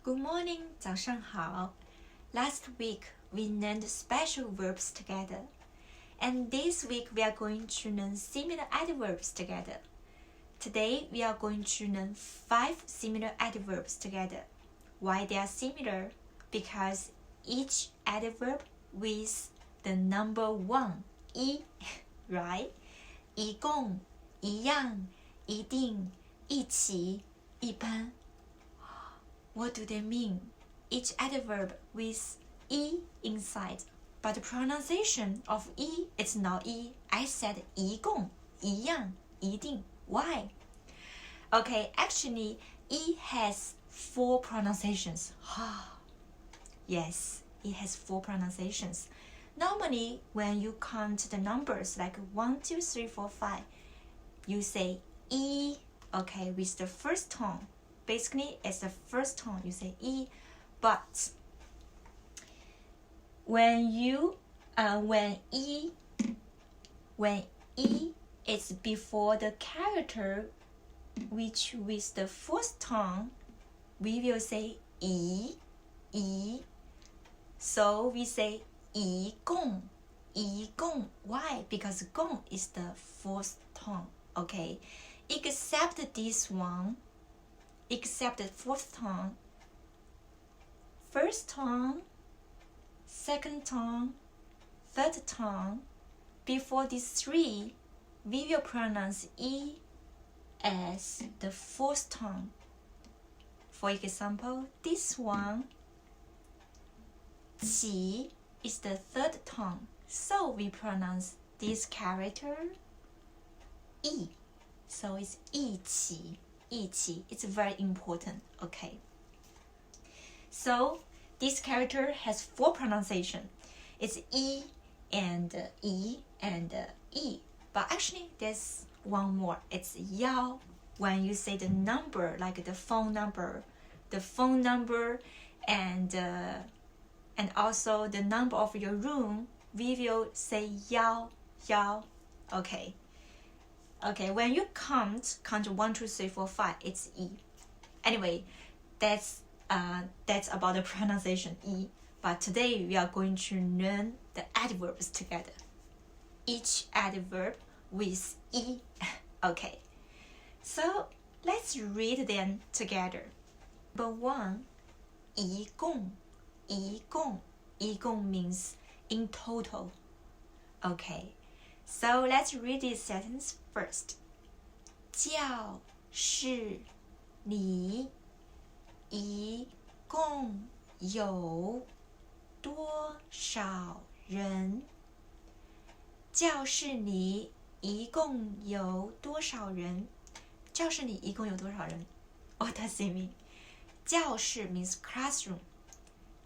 Good morning, 早上好. Last week we learned special verbs together. And this week we are going to learn similar adverbs together. Today we are going to learn 5 similar adverbs together. Why they are similar? Because each adverb with the number 1, 一, right? Yigong, Yiyang, Yiding, Yiqi, Yiban. What do they mean? Each adverb with "i" inside, but the pronunciation of "i" is not "i". I said Yigong, Yiyang, Yiding. Why? Okay, actually, "i" has 4 pronunciations. Yes, it has 4 pronunciations. Normally, when you count the numbers like 1, 2, 3, 4, 5, you say "i", okay, with the first tone. Basically, it's the first tone, you say "i", but when "i" is before the character which with the fourth tone, we will say "i". So we say "yigong", "yigong". Why? Because "gong" is the fourth tone, okay? Except this one. Except the fourth tone, first tone, second tone, third tone. Before these 3, we will pronounce "i" as the fourth tone. For example, this one, qi, is the third tone, so we pronounce this character "i". So it's yiqi. Yiqi. It's very important, okay? So this character has 4 pronunciation. It's "i" and "i" and "i". But actually, there's one more. It's "yao". When you say the number, like the phone number, and also the number of your room, we will say "yao", okay? Okay, when you count 1, 2, 3, 4, 5, it's "i". Anyway, that's about the pronunciation "i". But today we are going to learn the adverbs together. Each adverb with "i". Okay, so let's read them together. Number 1, Yigong. Yigong. Yigong means in total. Okay. So let's read this sentence first. 教室里一共有多少人？教室里一共有多少人？教室里一共有多少人？ What does it mean? 教室 means classroom.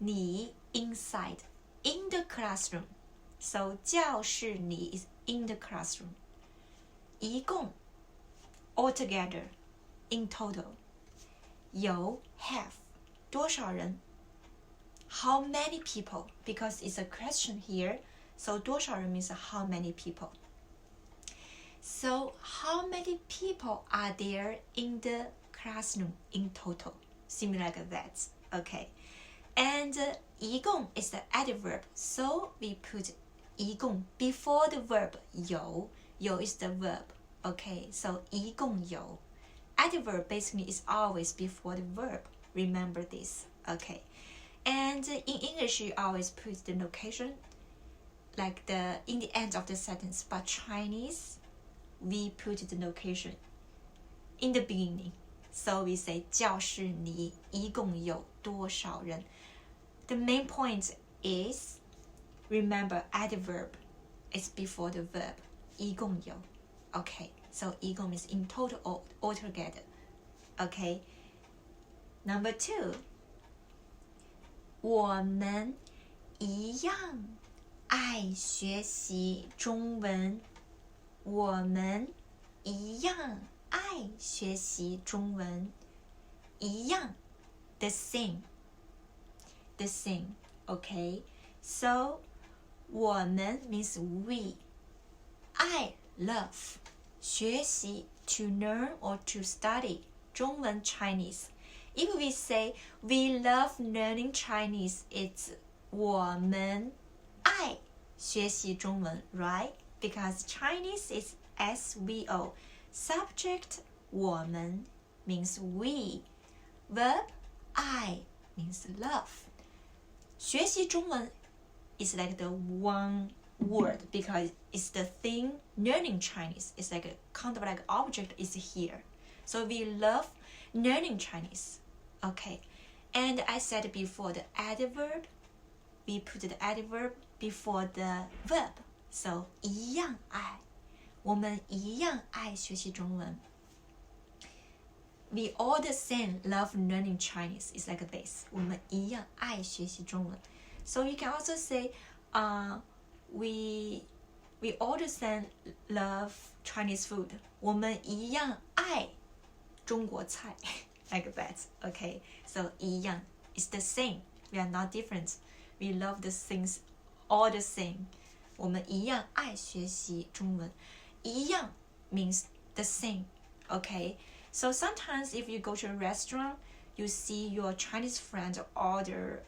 里 inside, in the classroom. So 教室里 is in the classroom. 一共 altogether, in total. 有 have 多少人 How many people? Because it's a question here. So 多少人 means how many people. So how many people are there in the classroom in total? Similar like that. Okay. And 一共 is the adverb. So we put 一共 before the verb 有. 有 is the verb. Okay, so 一共有. Adverb basically is always before the verb. Remember this. Okay. And in English, you always put the location like in the end of the sentence. But Chinese, we put the location in the beginning. So we say 教室里一共有多少人? The main point is, remember adverb is before the verb. 一共有. Okay, so 一共 means in total or altogether. Okay. Number 2. 我们一样爱学习中文。我们一样爱学习中文。一样 the same. The same. Okay. So 我们 means we. I love 学习 to learn or to study 中文 Chinese If we say we love learning Chinese, it's 我们爱学习中文 right? Because Chinese is SVO. Subject 我们 means we. Verb 爱 means love. 学习中文 is like the one word because it's the thing. Learning Chinese is like a kind of like object is here. So we love learning Chinese. Okay. And I said before the adverb, we put the adverb before the verb. So 一样爱，我们一样爱学习中文。We all the same love learning Chinese. It's like this. 我们一样爱学习中文。So you can also say, we all the same love Chinese food. 我们一样爱中国菜。Like that. Okay. So 一样 is the same. We are not different. We love the things all the same. 我们一样爱学习中文。一样 means the same. Okay. So sometimes if you go to a restaurant, you see your Chinese friend order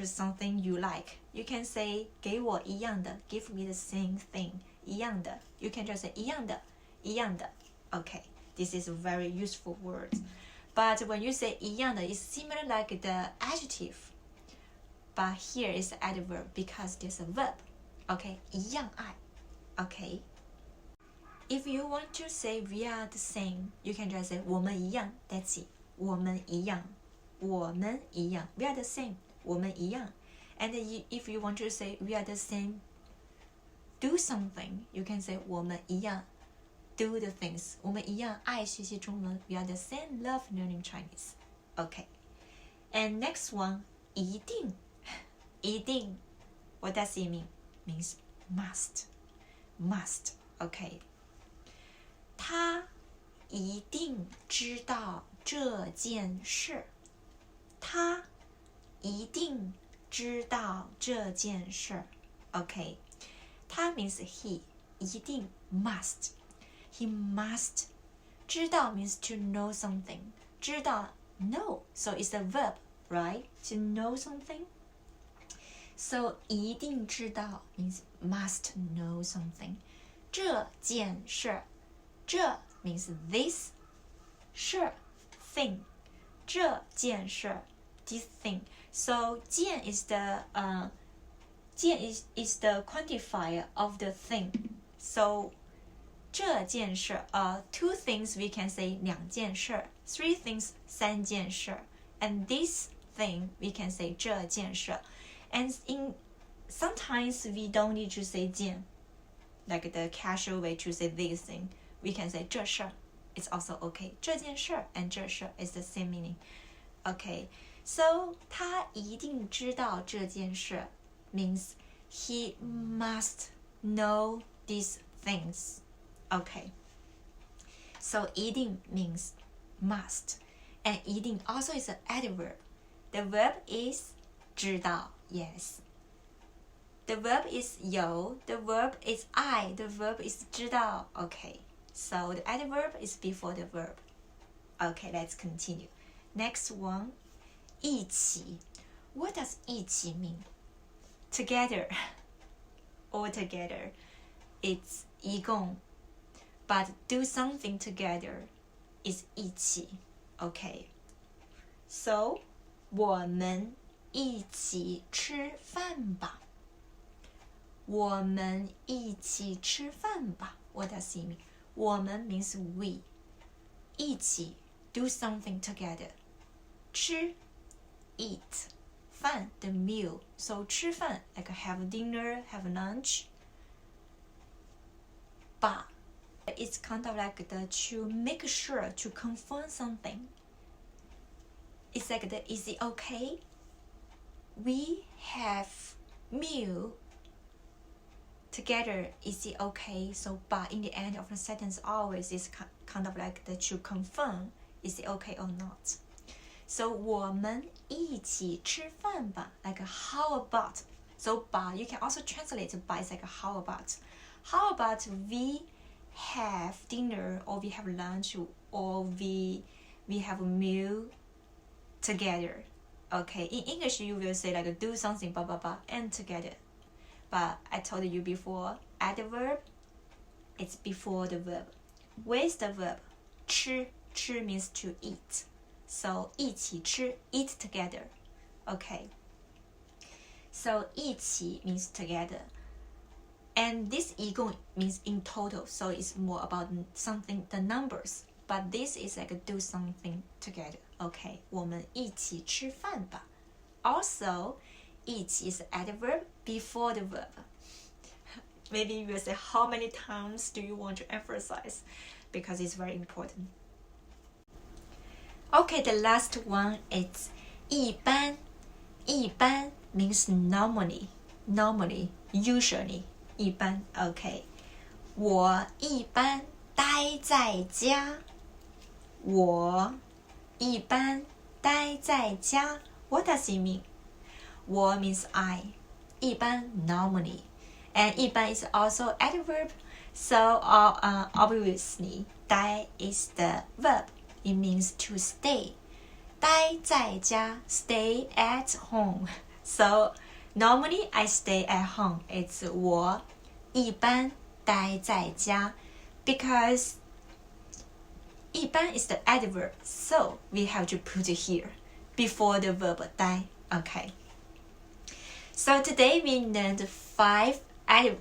something you like. You can say 给我一样的 give me the same thing. 一样的 You can just say 一样的一样的 Okay. This is a very useful word. But when you say 一样的 it's similar like the adjective. But here is adverb because there's a verb. Okay. 一样爱 Okay. If you want to say we are the same, you can just say 我们一样 That's it. 我们一样我们一样 We are the same. 我们一样 And if you want to say we are the same, do something, you can say 我们一样 do the things. 我们一样爱学习中文 We are the same, love learning Chinese. Okay. And next one, 一定一定 What does it mean? Means must. Must. Okay. 他一定知道这件事。他一定知道这件事。Okay. 他 means he. 一定 must. He must. 知道 means to know something. 知道 know. So it's a verb, right? To know something. So 一定知道 means must know something. 这件事。这 means this. 事 thing. 这件事 this thing. So 件 is the 件 is the quantifier of the thing. So 这件事 two things we can say 两件事 three things 三件事 and this thing we can say 这件事 and sometimes we don't need to say 件 like the casual way to say this thing. We can say 这事 it's also okay. 这件事 and 这事 is the same meaning. Okay, so 他一定知道这件事 means he must know these things. Okay, so 一定 means must, and 一定 also is an adverb. The verb is 知道 yes. The verb is 有 the verb is I, the verb is 知道 Okay, so the adverb is before the verb. Okay, let's continue. Next one, 一起 What does 一起 mean? Together. All together. It's Yigong. But do something together is 一起 Okay. So, 我们一起吃饭吧。我们一起吃饭吧 What does it mean? 我们 means we. 一起 do something together. 吃 eat. 饭 the meal. So 吃饭 like have dinner, have lunch. 吧 it's kind of like the to make sure to confirm something. It's like the is it okay? We have meal together. Is it okay? So but in the end of the sentence always is kind of like the to confirm is it okay or not. So 我们一起吃饭吧 like how about. So but you can also translate by it's like how about. How about we have dinner or we have lunch or we have a meal together. Okay, in English you will say like do something blah blah blah and together. But I told you before, adverb, it's before the verb. With the verb, 吃means to eat. So 一起吃, eat together. Okay. So 一起 means together. And this 一共 means in total. So it's more about something, the numbers. But this is like do something together. Okay. 我们一起吃饭吧. Also, 一起 is adverb before the verb. Maybe you will say, how many times do you want to emphasize? Because it's very important. Okay, the last one is 一般. 一般 means normally, usually. 一般, okay. 我一般待在家. 我一般待在家. What does it mean? 我 means I. 一般 normally. And 一般 is also adverb. So obviously, 待 is the verb. It means to stay. 待在家, stay at home. So normally I stay at home. It's 我一般待在家. Because 一般 is the adverb. So we have to put it here before the verb 待. Okay. So today we learned 5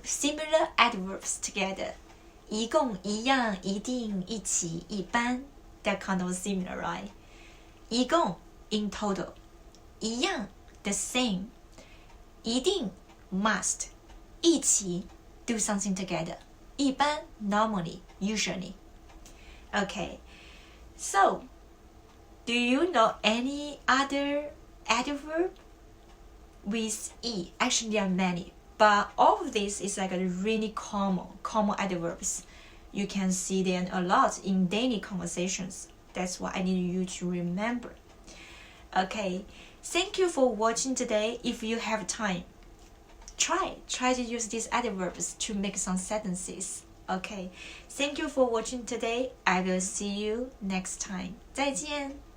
similar adverbs together. 一共, Yiyang, Yiding, Yiqi, Yiban. They're kind of similar, right? 一共 in total. Yiyang, the same. Yiding, must. 一起 do something together. 一般 normally, usually. Okay. So, do you know any other adverb with E? Actually, there are many. But all of this is like a really common adverbs. You can see them a lot in daily conversations. That's what I need you to remember. Okay, thank you for watching today. If you have time, try to use these adverbs to make some sentences. Okay, thank you for watching today. I will see you next time. 再见。